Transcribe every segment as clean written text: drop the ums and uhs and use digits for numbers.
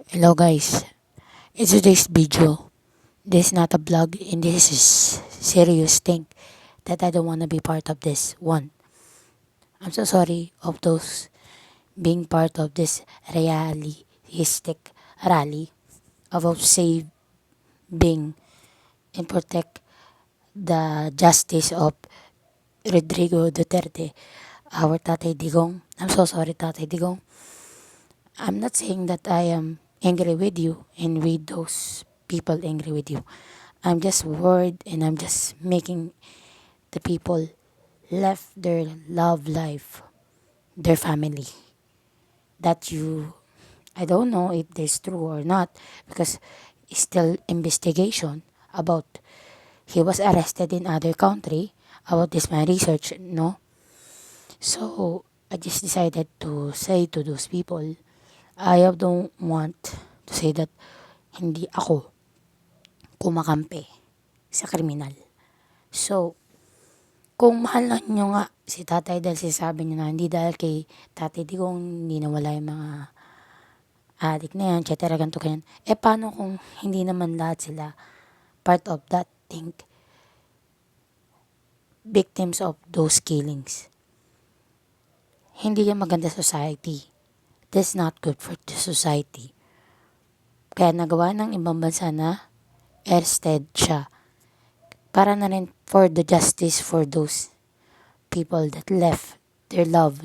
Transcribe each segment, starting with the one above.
Hello guys, in today's video, this is not a vlog and this is serious thing that I don't want to be part of this one. I'm so sorry of those being part of this realistic rally about saving and protect the justice of Rodrigo Duterte, our Tatay Digong. I'm so sorry Tatay Digong. I'm not saying that I am angry with you and with those people angry with you. I'm just worried and I'm just making the people left their love life, their family. That you, I don't know if this true or not because it's still investigation about he was arrested in other country about this my research, no? So I just decided to say to those people, I don't want to say that hindi ako kumakampi sa kriminal. So, kung mahal na nyo nga si tatay dahil sinasabi nyo na hindi dahil kay tatay di kung hindi nawala yung mga adik na yan, etc. ganito ganyan. Paano kung hindi naman lahat sila part of that thing, victims of those killings? Hindi yan maganda society. That's not good for the society. Kaya nagawa ng ibang bansa na arrested siya para na rin for the justice for those people that left their loved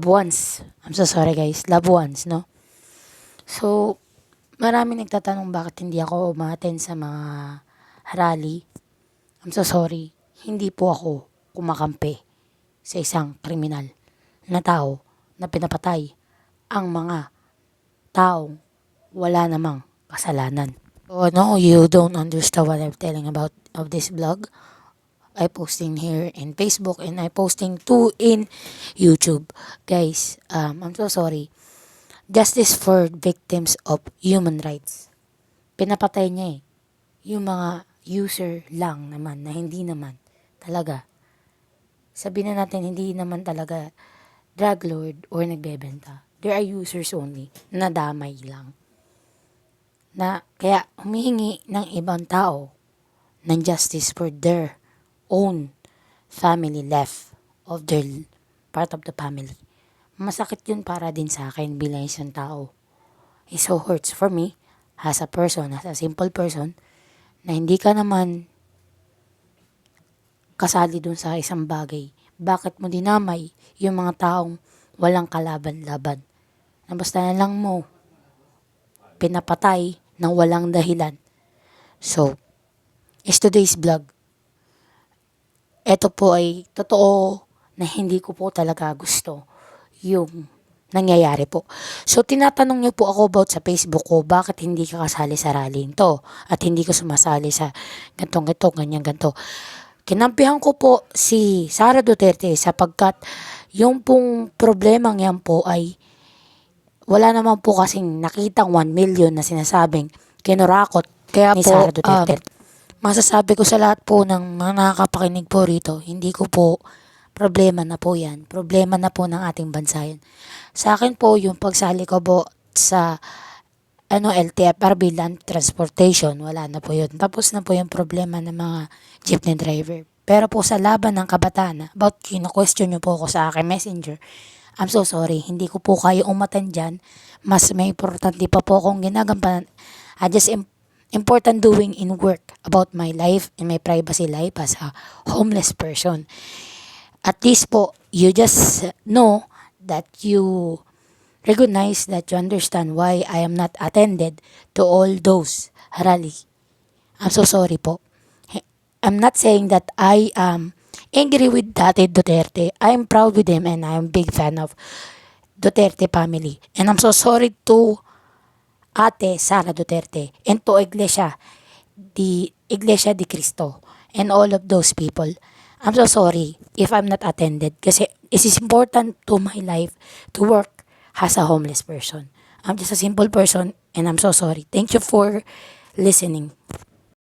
ones. I'm so sorry guys, loved ones, no? So, marami nagtatanong bakit hindi ako umaten sa mga rally. I'm so sorry, hindi po ako kumakampi sa isang kriminal na tao na pinapatay ang mga taong wala namang kasalanan. So, no, you don't understand what I'm telling about of this vlog. I posting here in Facebook and I posting too in YouTube. Guys, I'm so sorry. Justice for victims of human rights. Pinapatay niya yung mga user lang naman na hindi naman talaga. Sabihin na natin hindi naman talaga drug lord or nagbebenta. There are users only na damay lang. Na kaya humihingi ng ibang tao ng justice for their own family left of their part of the family. Masakit yun para din sa akin bilang isang tao. It so hurts for me as a person, as a simple person, na hindi ka naman kasali dun sa isang bagay. Bakit mo dinamay yung mga taong walang kalaban-laban? Na basta na lang mo pinapatay ng walang dahilan. So, is today's vlog. Ito po ay totoo na hindi ko po talaga gusto yung nangyayari po. So, tinatanong niyo po ako about sa Facebook ko, bakit hindi ka kasali sa rallying to? At hindi ko sumasali sa gantong-ganto, ganyan-ganto. Kinampihan ko po si Sara Duterte sapagkat yung pong problemang yan po ay wala naman po kasing nakitang 1 million na sinasabing kinurakot kaya ni Sara Duterte. Masasabi ko sa lahat po ng mga nakakapakinig po rito, hindi ko po problema na po yan. Problema na po ng ating bansa yan. Sa akin po, yung pagsali ko po sa LTFRB, Land Transportation, wala na po yun. Tapos na po yung problema ng mga jeepney driver. Pero po sa laban ng kabataan, about kino-question nyo po ako sa aking messenger, I'm so sorry, hindi ko po kayo umatan dyan. Mas may importante pa po akong ginagampanan. I just important doing in work about my life and my privacy life as a homeless person. At least po, you just know that you recognize that you understand why I am not attended to all those rally. I'm so sorry po. I'm not saying that I am angry with Dati Duterte. I'm proud with him and I'm big fan of Duterte family. And I'm so sorry to Ate Sara Duterte and to Iglesia di Cristo and all of those people. I'm so sorry if I'm not attended kasi it is important to my life to work as a homeless person. I'm just a simple person and I'm so sorry. Thank you for listening.